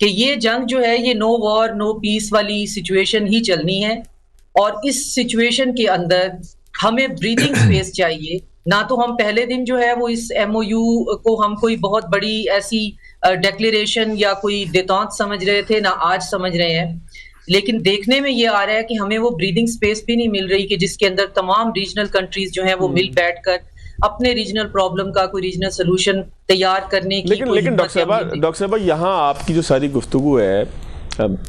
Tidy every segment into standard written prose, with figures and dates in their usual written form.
کہ یہ جنگ جو ہے یہ نو وار نو پیس والی سچویشن ہی چلنی ہے, اور اس سچویشن کے اندر ہمیں بریدنگ سپیس چاہیے. نہ تو ہم پہلے دن جو ہے وہ اس ایم او یو کو ہم کوئی بہت بڑی ایسی ڈیکلیریشن یا کوئی دیتانت سمجھ رہے تھے, نہ آج سمجھ رہے ہیں, لیکن دیکھنے میں یہ آ رہا ہے کہ ہمیں وہ بریدنگ سپیس بھی نہیں مل رہی کہ جس کے اندر تمام ریجنل کنٹریز جو ہیں وہ مل بیٹھ کر اپنے ریجنل پرابلم کا کوئی ریجنل سولوشن تیار کرنے کی. لیکن ڈاکٹر صاحبہ یہاں آپ کی جو ساری گفتگو ہے,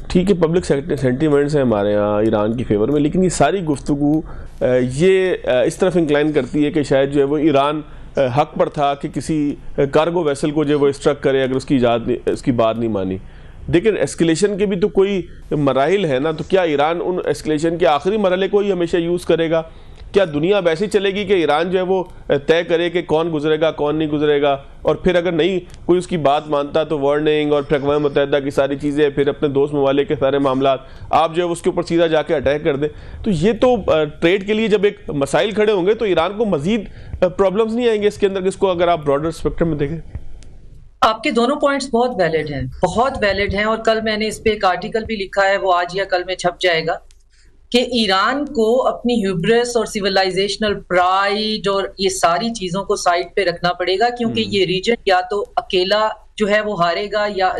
ٹھیک ہے پبلک سینٹیمنٹس ہیں ہمارے ہاں ایران کی فیور میں, لیکن یہ ساری گفتگو یہ اس طرف انکلائن کرتی ہے کہ شاید جو ہے وہ ایران حق پر تھا کہ کسی کارگو ویسل کو جو ہے وہ اسٹرک کرے اگر اس کی بات نہیں مانی. لیکن ایسکیلیشن کے بھی تو کوئی مراحل ہے نا, تو کیا ایران ان ایسکیلیشن کے آخری مرحلے کو ہی ہمیشہ یوز کرے گا؟ کیا دنیا اب ایسی چلے گی کہ ایران جو ہے وہ طے کرے کہ کون گزرے گا کون نہیں گزرے گا, اور پھر اگر نہیں کوئی اس کی بات مانتا تو وارننگ اور پھر اقوام متحدہ کی ساری چیزیں, پھر اپنے دوست ممالک کے سارے معاملات آپ جو ہے اس کے اوپر سیدھا جا کے اٹیک کر دیں؟ تو یہ تو ٹریڈ کے لیے جب ایک مسائل کھڑے ہوں گے تو ایران کو مزید پرابلمز نہیں آئیں گے اس کے اندر, جس کو اگر آپ براڈر اسپیکٹرم میں دیکھیں. آپ کے دونوں پوائنٹس بہت ویلڈ ہیں, اور کل میں نے اس پہ ایک آرٹیکل بھی لکھا ہے, وہ آج یا کل میں چھپ جائے گا, کہ ایران کو اپنی ہیوبرس اور سیولائزیشنل پرائیڈ اور یہ ساری چیزوں کو سائڈ پہ رکھنا پڑے گا, کیونکہ یہ ریجن یا تو اکیلا جو ہے وہ ہارے گا, یا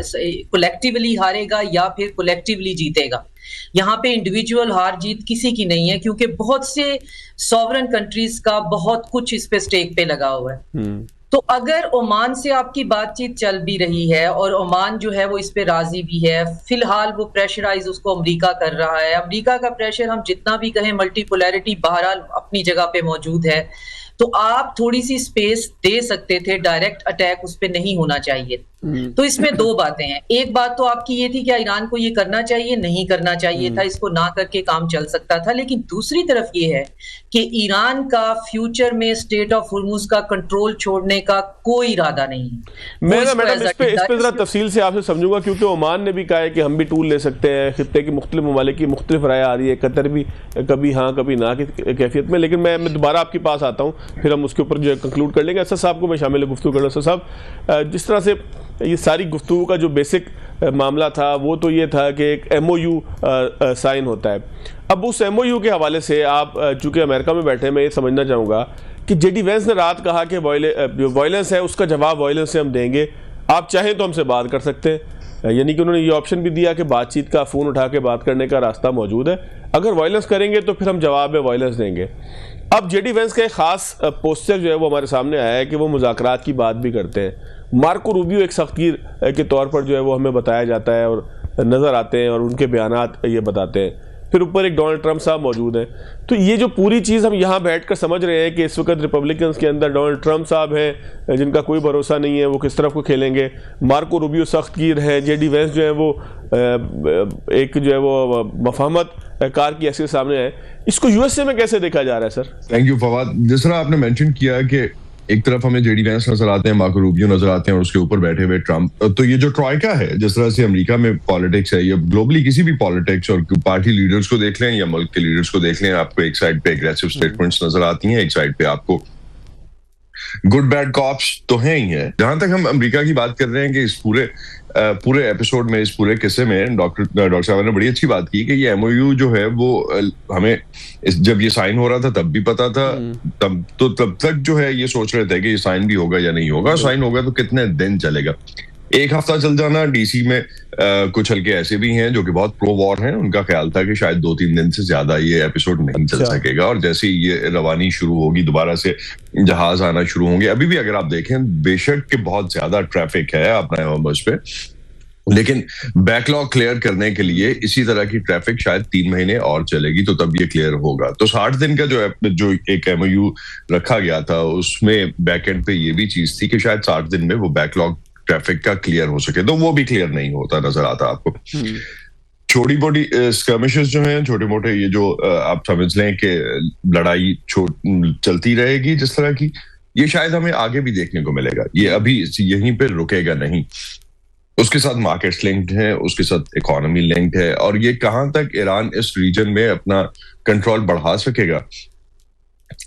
کولیکٹیولی ہارے گا, یا پھر کولیکٹیولی جیتے گا. یہاں پہ انڈیویجول ہار جیت کسی کی نہیں ہے, کیونکہ بہت سے سوورن کنٹریز کا بہت کچھ اس پہ سٹیک پہ لگا ہوا ہے. تو اگر عمان سے آپ کی بات چیت چل بھی رہی ہے اور عمان جو ہے وہ اس پہ راضی بھی ہے, فی الحال وہ پریشرائز اس کو امریکہ کر رہا ہے, امریکہ کا پریشر ہم جتنا بھی کہیں ملٹی پولیرٹی بہرحال اپنی جگہ پہ موجود ہے, تو آپ تھوڑی سی سپیس دے سکتے تھے, ڈائریکٹ اٹیک اس پہ نہیں ہونا چاہیے. تو اس میں دو باتیں ہیں, ایک بات تو آپ کی یہ تھی کہ ایران کو یہ کرنا چاہیے, نہیں کرنا چاہیے تھا, اس کو نہ کر کے کام چل سکتا تھا. لیکن دوسری طرف یہ ہے کہ ایران کا فیوچر میں اسٹیٹ آف ہرمز کا کنٹرول چھوڑنے کا کوئی ارادہ نہیں ہے. میں اس پہ ذرا تفصیل سے آپ سے سمجھوں گا, کیونکہ عمان نے بھی کہا ہے کہ ہم بھی ٹول لے سکتے ہیں, خطے کی مختلف ممالک کی مختلف رائے آ رہی ہے, قطر بھی کبھی ہاں کبھی نہ کی کیفیت میں. لیکن میں دوبارہ آپ کے پاس آتا ہوں, پھر ہم اس کے اوپر جو ہے کنکلوڈ کر لیں گے. اسد صاحب کو میں شامل گفتگو کروں. اسد صاحب, جس طرح سے یہ ساری گفتگو کا جو بیسک معاملہ تھا وہ تو یہ تھا کہ ایک ایم او یو سائن ہوتا ہے. اب اس ایم او یو کے حوالے سے آپ چونکہ امریکہ میں بیٹھے, میں یہ سمجھنا چاہوں گا کہ جے ڈی وینس نے رات کہا کہ جو وائلنس ہے اس کا جواب وائلنس سے ہم دیں گے, آپ چاہیں تو ہم سے بات کر سکتے ہیں. یعنی کہ انہوں نے یہ آپشن بھی دیا کہ بات چیت کا, فون اٹھا کے بات کرنے کا راستہ موجود ہے, اگر وائلنس کریں گے تو پھر ہم جواب میں وائلنس دیں گے. اب جے ڈی وینس کا ایک خاص پوسچر جو ہے وہ ہمارے سامنے آیا ہے کہ وہ مذاکرات کی بات بھی کرتے ہیں. مارکو روبیو ایک سختگیر کے طور پر جو ہے وہ ہمیں بتایا جاتا ہے اور نظر آتے ہیں, اور ان کے بیانات یہ بتاتے ہیں. پھر اوپر ایک ڈونلڈ ٹرمپ صاحب موجود ہیں. تو یہ جو پوری چیز ہم یہاں بیٹھ کر سمجھ رہے ہیں کہ اس وقت ریپبلکنز کے اندر ڈونلڈ ٹرمپ صاحب ہیں جن کا کوئی بھروسہ نہیں ہے, وہ کس طرف کو کھیلیں گے. مارکو روبیو سخت گیر ہیں, جے ڈی وینس جو ہے وہ ایک جو ہے وہ مفاہمت کار کی حیثیت سامنے آئے. اس کو یو ایس اے میں کیسے دیکھا جا رہا ہے سر؟ Thank you Fawad. جس طرح آپ نے مینشن کیا کہ ایک طرف ہمیں جے ڈی وینس نظر آتے ہیں, مارکو روبیو نظر آتے ہیں, اور اس کے اوپر بیٹھے ہوئے ٹرمپ. تو یہ جو ٹرائکا ہے, جس طرح سے امریکہ میں پالیٹکس ہے یا گلوبلی کسی بھی پالیٹکس, اور پارٹی لیڈرز کو دیکھ لیں یا ملک کے لیڈرز کو دیکھ لیں, آپ کو ایک سائڈ پہ اگریسو اسٹیٹمنٹس نظر آتی ہیں, ایک سائڈ پہ آپ کو گڈ بیڈ کاپس تو ہیں ہی ہیں. جہاں تک ہم امریکہ کی بات کر رہے ہیں کہ اس پورے ایپیسوڈ میں, اس پورے قصے میں ڈاکٹر صاحب نے بڑی اچھی بات کی کہ یہ ایم او یو جو ہے وہ ہمیں جب یہ سائن ہو رہا تھا تب بھی پتا تھا, تب تک جو ہے یہ سوچ رہے تھے کہ یہ سائن بھی ہوگا یا نہیں ہوگا, سائن ہوگا تو کتنے دن چلے گا. ایک ہفتہ چل جانا. ڈی سی میں کچھ حلقے ایسے بھی ہیں جو کہ بہت پرو وار ہیں, ان کا خیال تھا کہ شاید 2-3 دن سے زیادہ یہ ایپیسوڈ نہیں چل سکے گا, اور جیسے ہی یہ روانی شروع ہوگی, دوبارہ سے جہاز آنا شروع ہوں گے. ابھی بھی اگر آپ دیکھیں بے شک کہ بہت زیادہ ٹریفک ہے اپنا ہارمز پہ, لیکن بیک لاگ کلیئر کرنے کے لیے اسی طرح کی ٹریفک شاید 3 مہینے اور چلے گی, تو تب یہ کلیئر ہوگا. تو 60 دن کا جو ایک ایم او یو رکھا گیا تھا, اس میں بیک اینڈ پہ یہ بھی چیز تھی کہ شاید 60 دن میں وہ بیک لاگ ٹریفک کا کلیئر ہو سکے, تو وہ بھی کلیئر نہیں ہوتا نظر آتا آپ کو. چھوٹی موٹی اسکرمشز جو ہیں, چھوٹے موٹے یہ جو آپ سمجھ لیں کہ لڑائی چلتی رہے گی جس طرح کی, یہ شاید ہمیں آگے بھی دیکھنے کو ملے گا. یہ ابھی یہیں پہ رکے گا نہیں. اس کے ساتھ مارکیٹس لنکڈ ہیں, اس کے ساتھ اکانومی لنکڈ ہے, اور یہ کہاں تک ایران اس ریجن میں اپنا کنٹرول بڑھا سکے گا,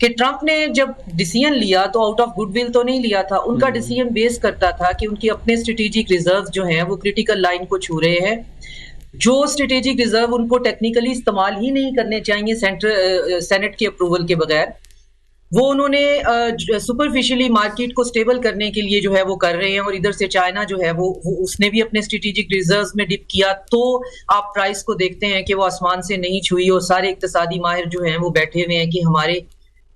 کہ ٹرمپ نے جب ڈیسیژن لیا تو آؤٹ آف گڈ ول تو نہیں لیا تھا. ان کا ڈیسیژن بیس کرتا تھا کہ ان کی اپنے اسٹریٹجک ریزرو جو ہیں وہ کریٹیکل لائن کو چھو رہے ہیں. جو اسٹریٹجک ریزرو ان کو ٹیکنیکلی استعمال ہی نہیں کرنے چاہیے سینٹ کے اپروول کے بغیر, وہ انہوں نے سپرفیشلی مارکیٹ کو سٹیبل کرنے کے لیے جو ہے وہ کر رہے ہیں. اور ادھر سے چائنا جو ہے وہ اس نے بھی اپنے اسٹریٹجک ریزروز میں ڈپ کیا, تو آپ پرائس کو دیکھتے ہیں کہ وہ آسمان سے نہیں چھوئی, اور سارے اقتصادی ماہر جو ہیں وہ بیٹھے ہوئے ہیں کہ ہمارے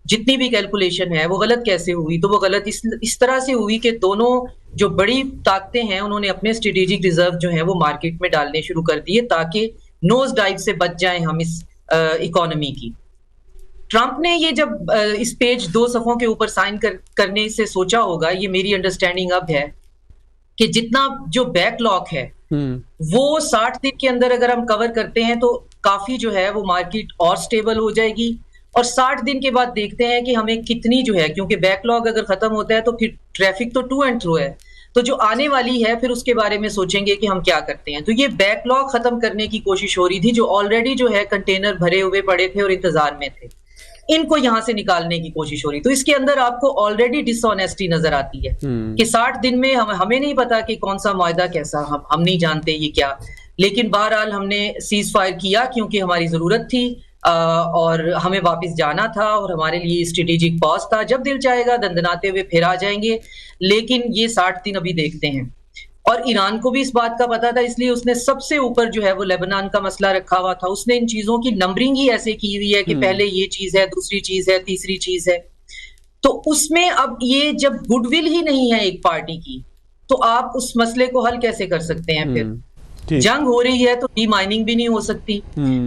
جتنی بھی کیلکولیشن ہے وہ غلط کیسے ہوئی. تو وہ غلط اس طرح سے ہوئی کہ دونوں جو بڑی طاقتیں ہیں انہوں نے اپنے اسٹریٹجک ریزرو جو ہیں وہ مارکیٹ میں ڈالنے شروع کر دیے تاکہ نوز ڈائیو سے بچ جائیں ہم اس اکانومی کی. ٹرمپ نے یہ جب اس پیج 2 صفحوں کے اوپر سائن کرنے سے سوچا ہوگا, یہ میری انڈرسٹینڈنگ اب ہے, کہ جتنا جو بیک لاک ہے وہ 60 دن کے اندر اگر ہم کور کرتے ہیں تو کافی جو ہے وہ مارکیٹ اور سٹیبل ہو جائے گی. اور 60 دن کے بعد دیکھتے ہیں کہ ہمیں کتنی جو ہے, کیونکہ بیک لاگ اگر ختم ہوتا ہے تو پھر ٹریفک تو ٹو اینڈ تھرو ہے, تو جو آنے والی ہے پھر اس کے بارے میں سوچیں گے کہ ہم کیا کرتے ہیں. تو یہ بیک لاگ ختم کرنے کی کوشش ہو رہی تھی, جو آلریڈی جو ہے کنٹینر بھرے ہوئے پڑے تھے اور انتظار میں تھے, ان کو یہاں سے نکالنے کی کوشش ہو رہی. تو اس کے اندر آپ کو آلریڈی ڈس آنیسٹی نظر آتی ہے کہ 60 دن میں ہمیں نہیں پتا کہ کون سا معاہدہ کیسا, ہم نہیں جانتے یہ کیا, لیکن بہرحال ہم نے سیز فائر کیا کیونکہ ہماری ضرورت تھی اور ہمیں واپس جانا تھا, اور ہمارے لیے اسٹریٹجک پاز تھا. جب دل چاہے گا دندناتے ہوئے پھر آ جائیں گے, لیکن یہ 60 دن ابھی دیکھتے ہیں. اور ایران کو بھی اس بات کا پتا تھا, اس لیے اس نے سب سے اوپر جو ہے وہ لیبنان کا مسئلہ رکھا ہوا تھا. اس نے ان چیزوں کی نمبرنگ ہی ایسے کی ہوئی ہے کہ پہلے یہ چیز ہے, دوسری چیز ہے, تیسری چیز ہے. تو اس میں اب یہ جب گڈ ول ہی نہیں ہے ایک پارٹی کی, تو آپ اس مسئلے کو حل کیسے کر سکتے ہیں؟ پھر جنگ ہو رہی ہے تو ڈی مائننگ بھی نہیں ہو سکتی,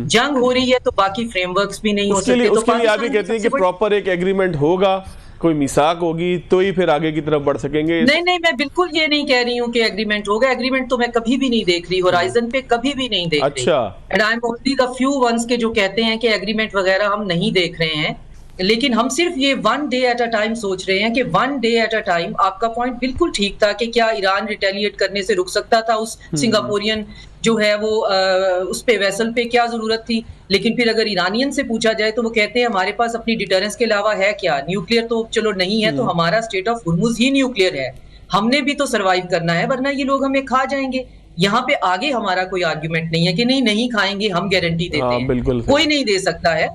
جنگ ہو رہی ہے تو باقی فریم ورکس بھی نہیں ہو سکتے. اس کے لیے آپ یہ کہتے ہیں کہ پراپر ایک ایگریمنٹ ہوگا, کوئی میثاق ہوگی تو ہی پھر آگے کی طرف بڑھ سکیں گے. نہیں, میں بالکل یہ نہیں کہہ رہی ہوں کہ ایگریمنٹ ہوگا. ایگریمنٹ تو میں کبھی بھی نہیں دیکھ رہی, ہورائزن پہ کبھی بھی نہیں دیکھ رہی. اچھا, and I am only the few ones کے جو کہتے ہیں کہ ایگریمنٹ وغیرہ ہم نہیں دیکھ رہے ہیں, لیکن ہم صرف یہ 1 day at a time سوچ رہے ہیں کہ 1 day at a time. آپ کا پوائنٹ بالکل ٹھیک تھا کہ کیا ایران ریٹیلیٹ کرنے سے رک سکتا تھا, اس سنگاپورین جو ہے وہ اس پہ ویسل پہ کیا ضرورت تھی. لیکن پھر اگر ایرانین سے پوچھا جائے تو وہ کہتے ہیں ہمارے پاس اپنی ڈیٹرنس کے علاوہ ہے کیا, نیوکلیئر تو چلو نہیں ہے, تو ہمارا state of Hormuz he nuclear ہے, ہم نے بھی تو سروائیو کرنا ہے, ورنہ یہ لوگ ہمیں کھا جائیں گے. یہاں پہ آگے ہمارا کوئی آرگیومنٹ نہیں ہے کہ نہیں کھائیں گے, ہم گارنٹی دیتے ہیں, کوئی نہیں دے سکتا ہے.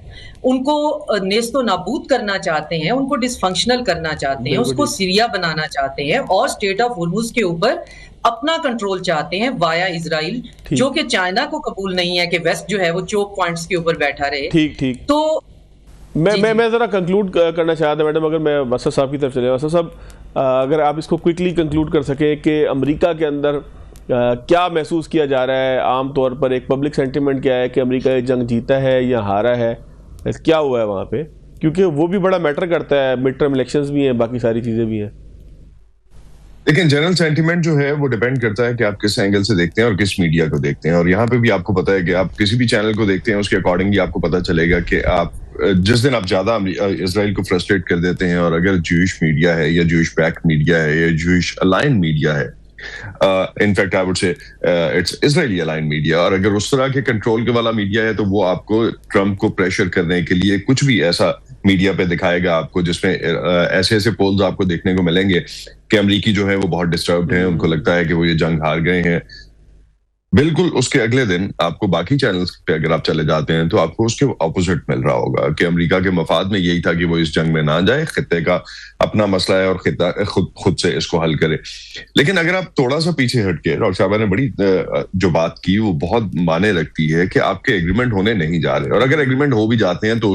ان کو نیست و نابود کرنا چاہتے ہیں, ان کو ڈس فنکشنل کرنا چاہتے ہیں, اس کو سیریا بنانا چاہتے ہیں, اور اسٹیٹ آف ہرمز کے اوپر اپنا کنٹرول چاہتے ہیں وایا اسرائیل, جو کہ چائنا کو قبول نہیں ہے کہ ویسٹ جو ہے وہ چوک پوائنٹس کے اوپر بیٹھا رہے. ٹھیک. تو میں ذرا کنکلوڈ کرنا چاہتا تھا میڈم, اگر میں اسد صاحب کی طرف چلے. اسد صاحب, اگر آپ اس کو کوئکلی کنکلوڈ کر سکیں کہ امریکہ کے اندر کیا محسوس کیا جا رہا ہے عام طور پر, ایک پبلک سینٹیمنٹ کیا ہے کہ امریکہ یہ جنگ جیتا ہے یا ہارا ہے, کیا ہوا ہے وہاں پہ, کیونکہ وہ بھی بڑا میٹر کرتا ہے, مڈ ٹرم الیکشنز بھی ہیں, باقی ساری چیزیں بھی ہیں. لیکن جنرل سینٹیمنٹ جو ہے وہ ڈیپینڈ کرتا ہے کہ آپ کس اینگل سے دیکھتے ہیں اور کس میڈیا کو دیکھتے ہیں. اور یہاں پہ بھی آپ کو پتا ہے کہ آپ کسی بھی چینل کو دیکھتے ہیں اس کے اکارڈنگلی آپ کو پتا چلے گا کہ آپ جس دن آپ زیادہ اسرائیل کو فرسٹریٹ کر دیتے ہیں, اور اگر جوئش میڈیا ہے یا جوئش بیک میڈیا ہے یا جوئش الائن میڈیا ہے, in fact I would say it's Israeli aligned media, اور اگر اس طرح کے کنٹرول کے والا میڈیا ہے تو وہ آپ کو ٹرمپ کو پریشر کرنے کے لیے کچھ بھی ایسا میڈیا پہ دکھائے گا آپ کو جس میں ایسے پولز آپ کو دیکھنے کو ملیں گے کہ امریکی جو ہے وہ بہت ڈسٹربڈ ہیں, ان کو لگتا ہے کہ وہ یہ جنگ ہار گئے ہیں. بالکل اس کے اگلے دن آپ کو باقی چینلز پہ اگر آپ چلے جاتے ہیں تو آپ کو اس کے اپوزٹ مل رہا ہوگا کہ امریکہ کے مفاد میں یہی تھا کہ وہ اس جنگ میں نہ جائے, خطے کا اپنا مسئلہ ہے اور خطہ خود سے اس کو حل کرے. لیکن اگر آپ تھوڑا سا پیچھے ہٹ کے, ڈاکٹر صاحبہ نے بڑی جو بات کی وہ بہت معنی رکھتی ہے کہ آپ کے ایگریمنٹ ہونے نہیں جا رہے, اور اگر ایگریمنٹ ہو بھی جاتے ہیں تو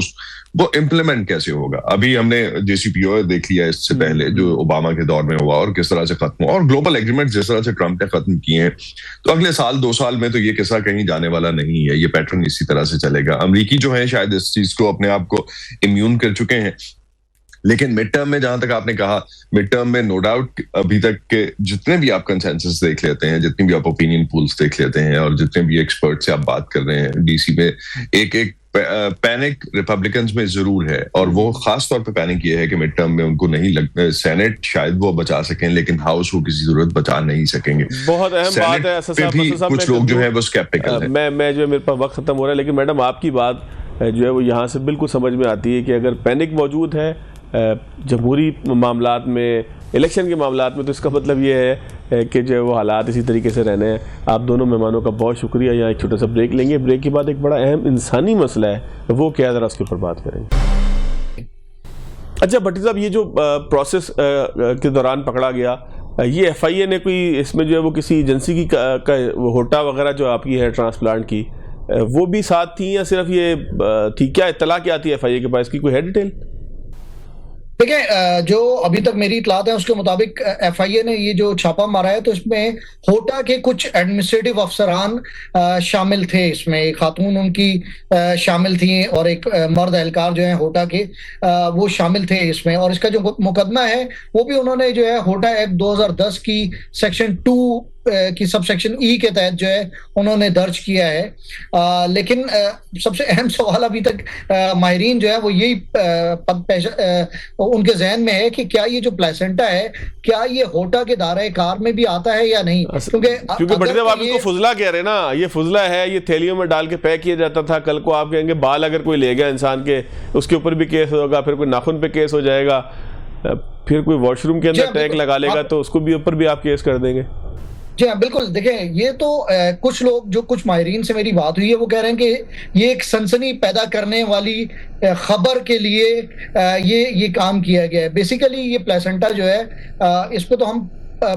وہ امپلیمنٹ کیسے ہوگا. ابھی ہم نے جے سی پی او دیکھ لیا اس سے پہلے جو اوباما کے دور میں ہوا اور کس طرح سے ختم ہوا, اور گلوبل ایگریمنٹ جس طرح سے ٹرمپ نے ختم کیے ہیں, تو اگلے سال 2 سال میں تو یہ قصہ کہیں جانے والا نہیں ہے, یہ پیٹرن اسی طرح سے چلے گا. امریکی جو ہے شاید اس چیز کو اپنے آپ کو امیون کر چکے ہیں, لیکن مڈ ٹرم میں جہاں تک آپ نے کہا, مڈ ٹرم میں نو ڈاؤٹ ابھی تک کے جتنے بھی آپ کنسنسس دیکھ لیتے ہیں, جتنی بھی آپ اوپینین پولز دیکھ لیتے ہیں, اور جتنے بھی ایکسپرٹ سے آپ بات کر رہے ہیں ڈی سی میں, ایک پینک ریپبلکنز میں ضرور ہے, اور وہ خاص طور پہ پینک یہ ہے کہ مڈ ٹرم میں ان کو نہیں لگتا سینٹ شاید وہ بچا سکیں, لیکن ہاؤس وہ کسی ضرورت بچا نہیں سکیں گے. بہت اہم بات ہے کچھ لوگ جو ہے وہ اسکیپٹیکل ہیں. میں جو میرے پاس وقت ختم ہو رہا ہے, لیکن میڈم آپ کی بات جو ہے وہ یہاں سے بالکل سمجھ میں آتی ہے کہ اگر پینک موجود ہے جمہوری معاملات میں، الیکشن کے معاملات میں، تو اس کا مطلب یہ ہے کہ جو ہے وہ حالات اسی طریقے سے رہنے ہیں۔ آپ دونوں مہمانوں کا بہت شکریہ۔ یہاں ایک چھوٹا سا بریک لیں گے، بریک کے بعد ایک بڑا اہم انسانی مسئلہ ہے وہ کیا، ذرا اس کے اوپر بات کریں گے۔ اچھا بھٹی صاحب، یہ جو پروسیس کے دوران پکڑا گیا، یہ ایف آئی اے نے کوئی اس میں جو ہے وہ کسی ایجنسی کی ہوٹا وغیرہ جو آپ کی ہے ٹرانسپلانٹ کی، وہ بھی ساتھ تھیں یا صرف یہ تھی؟ کیا اطلاع کیا تھی ایف آئی اے کے پاس، کی کوئی ہے ڈیٹیل؟ دیکھیں، جو ابھی تک میری اطلاعات ہیں اس کے مطابق ایف آئی اے نے یہ جو چھاپا مارا ہے تو اس میں ہوٹا کے کچھ ایڈمنسٹریٹو افسران شامل تھے، اس میں ایک خاتون ان کی شامل تھیں اور ایک مرد اہلکار جو ہیں ہوٹا کے وہ شامل تھے اس میں۔ اور اس کا جو مقدمہ ہے وہ بھی انہوں نے جو ہے ہوٹا ایکٹ 2010 کی سیکشن 2 کی سب سیکشن ای کے تحت جو ہے انہوں نے درج کیا ہے۔ لیکن سب سے اہم سوال ابھی تک ماہرین جو ہے وہ یہی ان کے ذہن میں ہے کہ کیا یہ جو پلیسنٹا ہے کیا یہ ہوٹا کے دائرۂ کار میں بھی آتا ہے یا نہیں، کیونکہ بڑے صاحب آپ اس کو فضلہ کہہ رہے ہیں نا، یہ فضلہ ہے، یہ تھیلیوں میں ڈال کے پیک کیا جاتا تھا۔ کل کو آپ کہیں گے بال اگر کوئی لے گیا انسان کے، اس کے اوپر بھی کیس ہوگا، پھر کوئی ناخن پہ کیس ہو جائے گا، پھر کوئی واش روم کے اندر ٹینک لگا لے گا تو اس کو بھی اوپر بھی آپ کیس کر دیں گے۔ جی ہاں بالکل۔ دیکھیں، یہ تو کچھ لوگ، جو کچھ ماہرین سے میری بات ہوئی ہے، وہ کہہ رہے ہیں کہ یہ ایک سنسنی پیدا کرنے والی خبر کے لیے یہ کام کیا گیا ہے۔ بیسیکلی یہ پلیسنٹا جو ہے، اس پہ تو ہم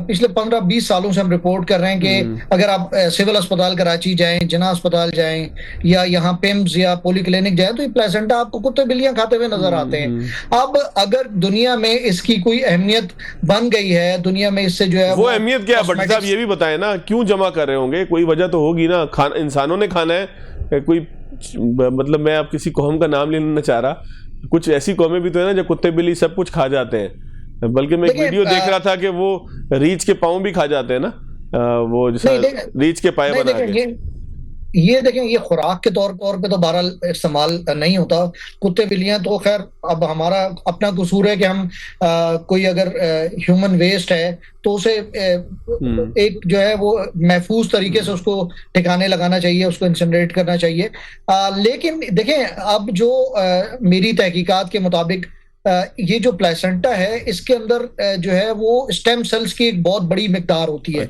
پچھلے 15-20 سالوں سے ہم رپورٹ کر رہے ہیں کہ اگر آپ سول اسپتال کراچی جائیں، جناح اسپتال جائیں یا یہاں پیمز یا پولی کلینک جائیں تو یہ پلیسنٹا آپ کو کتے بلیاں کھاتے ہوئے نظر آتے ہیں۔ اب اگر دنیا میں اس کی کوئی اہمیت بن گئی ہے، دنیا میں اس سے جو ہے وہ اہمیت کیا ہے بھٹی صاحب، یہ بھی بتائیں نا، کیوں جمع کر رہے ہوں گے؟ کوئی وجہ تو ہوگی نا، انسانوں نے کھانا ہے کوئی، مطلب میں اب کسی قوم کا نام لینا چاہ رہا، کچھ ایسی قومیں بھی تو ہیں نا جو کتے بلی سب کچھ کھا جاتے ہیں، بلکہ میں ایک ویڈیو دیکھ رہا تھا کہ وہ ریچھ کے پاؤں بھی کھا جاتے ہیں نا، وہ جیسا ریچھ کے پائے بنا کے۔ یہ دیکھیں، یہ خوراک کے طور پہ تو بہرحال استعمال نہیں ہوتا۔ کتے بلیاں تو خیر اب ہمارا اپنا قصور ہے کہ ہم کوئی اگر ہیومن ویسٹ ہے تو اسے ایک جو ہے وہ محفوظ طریقے سے اس کو ٹھکانے لگانا چاہیے، اس کو انسنریٹ کرنا چاہیے۔ لیکن دیکھیں، اب جو میری تحقیقات کے مطابق یہ جو پلیسنٹا ہے اس کے اندر جو ہے وہ اسٹیم سیلز کی ایک بہت بڑی مقدار ہوتی ہے۔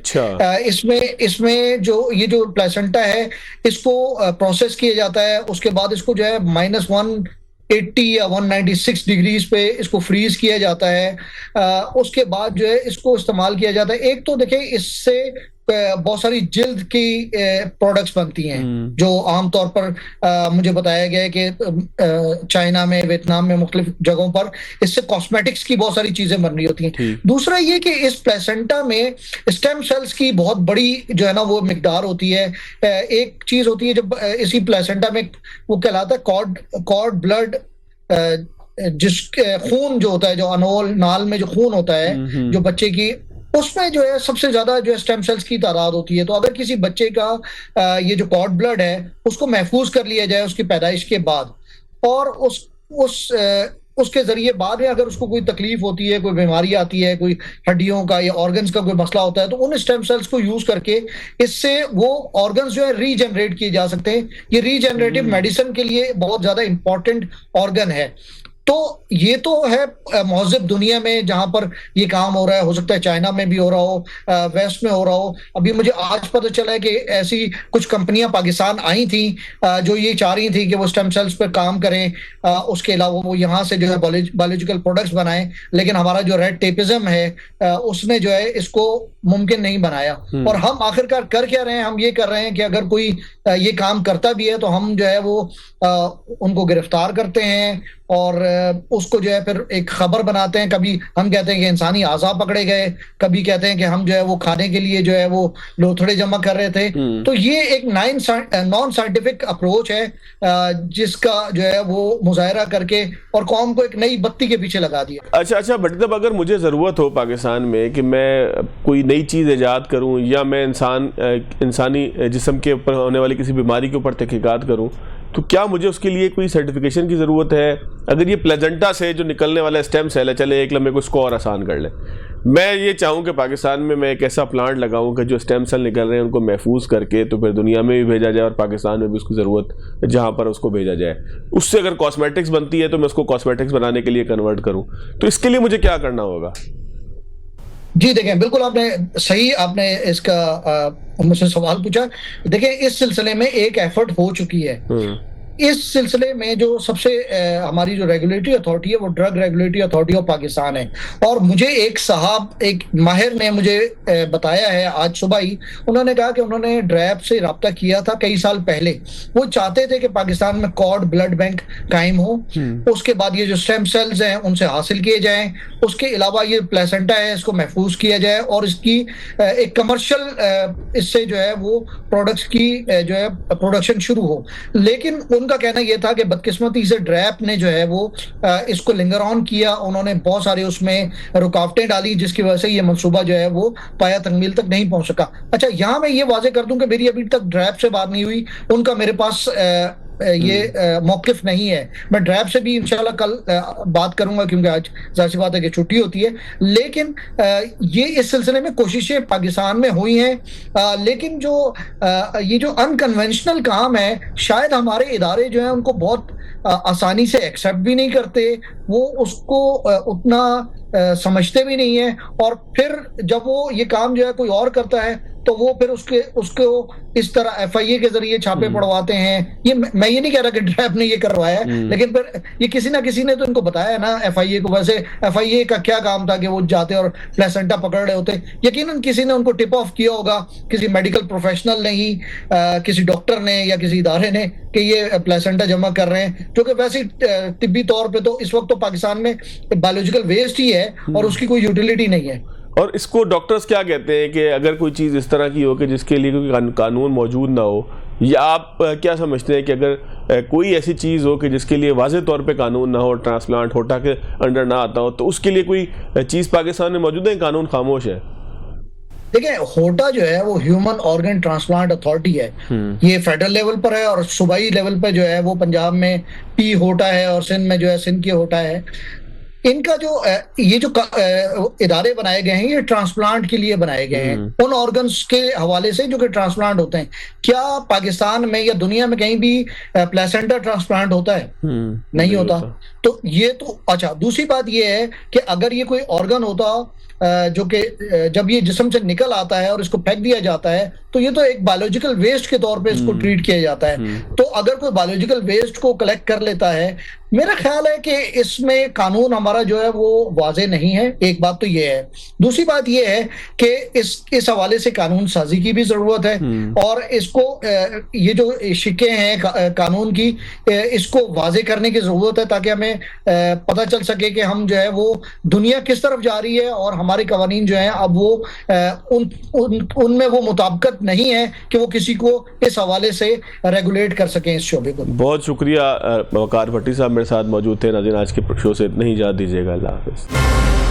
اس میں جو یہ جو پلیسنٹا ہے اس کو پروسیس کیا جاتا ہے، اس کے بعد اس کو جو ہے -180 یا 196 ڈگریز پہ اس کو فریز کیا جاتا ہے۔ اس کے بعد جو ہے اس کو استعمال کیا جاتا ہے۔ ایک تو دیکھیں اس سے بہت ساری جلد کی پروڈکٹس بنتی ہیں جو عام طور پر مجھے بتایا گیا ہے کہ چائنا میں، ویتنام میں، مختلف جگہوں پر اس سے کاسمیٹکس کی بہت ساری چیزیں بن رہی ہوتی ہیں۔ دوسرا یہ کہ اس پلیسنٹا میں اسٹیم سیلز کی بہت بڑی جو ہے نا وہ مقدار ہوتی ہے۔ ایک چیز ہوتی ہے جب اسی پلیسنٹا میں وہ کہلاتا ہے کارڈ بلڈ، جس خون جو ہوتا ہے، جو انول نال میں جو خون ہوتا ہے جو بچے کی، اس میں جو ہے سب سے زیادہ جو ہے اسٹیم سیلز کی تعداد ہوتی ہے۔ تو اگر کسی بچے کا یہ جو کارڈ بلڈ ہے اس کو محفوظ کر لیا جائے اس کی پیدائش کے بعد، اور اس کے ذریعے بعد میں اگر اس کو کوئی تکلیف ہوتی ہے، کوئی بیماری آتی ہے، کوئی ہڈیوں کا یا آرگنز کا کوئی مسئلہ ہوتا ہے، تو ان اسٹیم سیلز کو یوز کر کے اس سے وہ آرگنز جو ہے ری جنریٹ کیے جا سکتے ہیں۔ یہ ری جنریٹو میڈیسن کے لیے بہت زیادہ امپورٹنٹ آرگن ہے۔ تو یہ تو ہے مہذب دنیا میں جہاں پر یہ کام ہو رہا ہے، ہو سکتا ہے چائنا میں بھی ہو رہا ہو، ویسٹ میں ہو رہا ہو۔ ابھی مجھے آج پتہ چلا ہے کہ ایسی کچھ کمپنیاں پاکستان آئی تھیں جو یہ چاہ رہی تھیں کہ وہ اسٹیم سیلز پر کام کریں، اس کے علاوہ وہ یہاں سے جو ہے بایولوجیکل پروڈکٹس بنائیں، لیکن ہمارا جو ریڈ ٹیپزم ہے اس نے جو ہے اس کو ممکن نہیں بنایا۔ اور ہم آخرکار کر کیا رہے ہیں؟ ہم یہ کر رہے ہیں کہ اگر کوئی یہ کام کرتا بھی ہے تو ہم جو ہے وہ ان کو گرفتار کرتے ہیں اور اس کو جو ہے پھر ایک خبر بناتے ہیں۔ کبھی ہم کہتے ہیں کہ انسانی اعضاء پکڑے گئے، کبھی کہتے ہیں کہ ہم جو ہے وہ کھانے کے لیے جو ہے وہ لوتھڑے جمع کر رہے تھے۔ تو یہ ایک نان سائنٹیفک اپروچ ہے جس کا جو ہے وہ مظاہرہ کر کے اور قوم کو ایک نئی بتی کے پیچھے لگا دیا۔ اچھا بھٹی صاحب، اگر مجھے ضرورت ہو پاکستان میں کہ میں کوئی نئی چیز ایجاد کروں یا میں انسانی جسم کے اوپر ہونے والی کسی بیماری کے اوپر تحقیقات کروں، تو کیا مجھے اس کے لیے کوئی سرٹیفکیشن کی ضرورت ہے؟ اگر یہ پلیزنٹا سے جو نکلنے والا اسٹیم سیل ہے، چلے ایک لمحے کو اس کو اور آسان کر لیں، میں یہ چاہوں کہ پاکستان میں ایک ایسا پلانٹ لگاؤں کہ جو اسٹیم سیل نکل رہے ہیں ان کو محفوظ کر کے تو پھر دنیا میں بھی بھیجا جائے اور پاکستان میں بھی اس کی ضرورت جہاں پر اس کو بھیجا جائے. اس سے اگر کاسمیٹکس بنتی ہے تو میں اس کو کاسمیٹکس بنانے کے لیے کنورٹ کروں. تو اس کے لیے مجھے کیا کرنا ہوگا؟ جی دیکھیں بالکل آپ نے صحیح آپ نے اس کا مجھ سے سوال پوچھا. دیکھیں اس سلسلے میں ایک ایفرٹ ہو چکی ہے. اس سلسلے میں جو سب سے ہماری جو ریگولیٹری اتھارٹی ہے وہ drug regulatory authority of Pakistan ہے. اور مجھے ایک ماہر نے مجھے بتایا ہے آج صبح ہی, انہوں نے کہا کہ انہوں نے ڈریپ سے رابطہ کیا تھا کئی سال پہلے. وہ چاہتے تھے کہ پاکستان میں کارڈ بلڈ بینک قائم ہو, اس کے بعد یہ جو اسٹیم سیلز ہیں ان سے حاصل کیے جائیں, اس کے علاوہ یہ پلیسنٹا ہے اس کو محفوظ کیا جائے اور اس کی ایک کمرشل اس سے جو ہے وہ پروڈکٹس کی جو ہے پروڈکشن شروع ہو. لیکن ان کا کہنا یہ تھا کہ بدقسمتی سے ڈریپ نے جو ہے وہ اس کو لنگر آن کیا, انہوں نے بہت سارے اس میں رکاوٹیں ڈالی جس کی وجہ سے یہ منصوبہ جو ہے وہ پایا تکمیل تک نہیں پہنچ سکا. اچھا یہاں میں یہ واضح کر دوں کہ میری ابھی تک ڈریپ سے بات نہیں ہوئی, ان کا میرے پاس یہ موقف نہیں ہے. میں ڈریپ سے بھی انشاءاللہ کل بات کروں گا کیونکہ آج ظاہر سی بات ہے کہ چھٹی ہوتی ہے. لیکن یہ اس سلسلے میں کوششیں پاکستان میں ہوئی ہیں, لیکن جو یہ جو انکنونشنل کام ہے شاید ہمارے ادارے جو ہیں ان کو بہت آسانی سے ایکسیپٹ بھی نہیں کرتے, وہ اس کو اتنا سمجھتے بھی نہیں ہیں. اور پھر جب وہ یہ کام جو ہے کوئی اور کرتا ہے تو وہ پھر اس کو اس طرح ایف آئی اے کے ذریعے چھاپے پڑواتے ہیں. یہ میں یہ نہیں کہہ رہا کہ ڈریپ نے یہ کروایا ہے, لیکن پھر یہ کسی نہ کسی نے تو ان کو بتایا ہے نا ایف آئی اے کو. ویسے ایف آئی اے کا کیا کام تھا کہ وہ جاتے اور پلیسنٹا پکڑ رہے ہوتے, یقیناً کسی نے ان کو ٹپ آف کیا ہوگا, کسی میڈیکل پروفیشنل نے ہی, کسی ڈاکٹر نے یا کسی ادارے نے کہ یہ پلیسنٹا جمع کر رہے ہیں, جو کہ ویسے طبی طور پہ تو اس وقت تو پاکستان میں بایولوجیکل ویسٹ ہی ہے اور اس کی کوئی یوٹیلیٹی نہیں ہے. اور اس کو ڈاکٹرز کیا کہتے ہیں کہ اگر کوئی چیز اس طرح کی ہو کہ جس کے لیے کوئی قانون موجود نہ ہو, یا آپ کیا سمجھتے ہیں کہ اگر کوئی ایسی چیز ہو کہ جس کے لیے واضح طور پہ قانون نہ ہو, ٹرانسپلانٹ ہوٹا کے انڈر نہ آتا ہو, تو اس کے لیے کوئی چیز پاکستان میں موجود ہے, قانون خاموش ہے؟ دیکھیں ہوٹا جو ہے وہ ہیومن آرگن ٹرانسپلانٹ اتھارٹی ہے, یہ فیڈرل لیول پر ہے اور صوبائی لیول پہ جو ہے وہ پنجاب میں پی ہوٹا ہے اور سندھ میں جو ہے سندھ کی ہوٹا ہے. ان کا جو یہ جو ادارے بنائے گئے ہیں یہ ٹرانسپلانٹ کے لیے بنائے گئے ہیں, ان آرگنز کے حوالے سے جو کہ ٹرانسپلانٹ ہوتے ہیں. کیا پاکستان میں یا دنیا میں کہیں بھی پلیسنٹا ٹرانسپلانٹ ہوتا ہے؟ نہیں ہوتا. تو یہ تو اچھا, دوسری بات یہ ہے کہ اگر یہ کوئی آرگن ہوتا جو کہ جب یہ جسم سے نکل آتا ہے اور اس کو پھینک دیا جاتا ہے تو یہ تو ایک بایولوجیکل ویسٹ کے طور پہ اس کو ٹریٹ کیا جاتا ہے. تو اگر کوئی بایولوجیکل ویسٹ کو کلیکٹ کر لیتا ہے, میرا خیال ہے کہ اس میں قانون ہمارا جو ہے وہ واضح نہیں ہے. ایک بات تو یہ ہے. دوسری بات یہ ہے کہ اس حوالے سے قانون سازی کی بھی ضرورت ہے, اور اس کو یہ جو شکیں ہیں قانون کی اس کو واضح کرنے کی ضرورت ہے تاکہ ہمیں پتہ چل سکے کہ ہم جو ہے وہ دنیا کس طرف جا رہی ہے اور ہمارے قوانین جو ہیں اب وہ ان میں وہ مطابقت نہیں ہے کہ وہ کسی کو اس حوالے سے ریگولیٹ کر سکیں اس شعبے کو. بہت شکریہ وقار بھٹی صاحب میرے ساتھ موجود تھے. ناظرین آج کے شو سے اتنا ہی اجازت دیجیے گا. اللہ حافظ.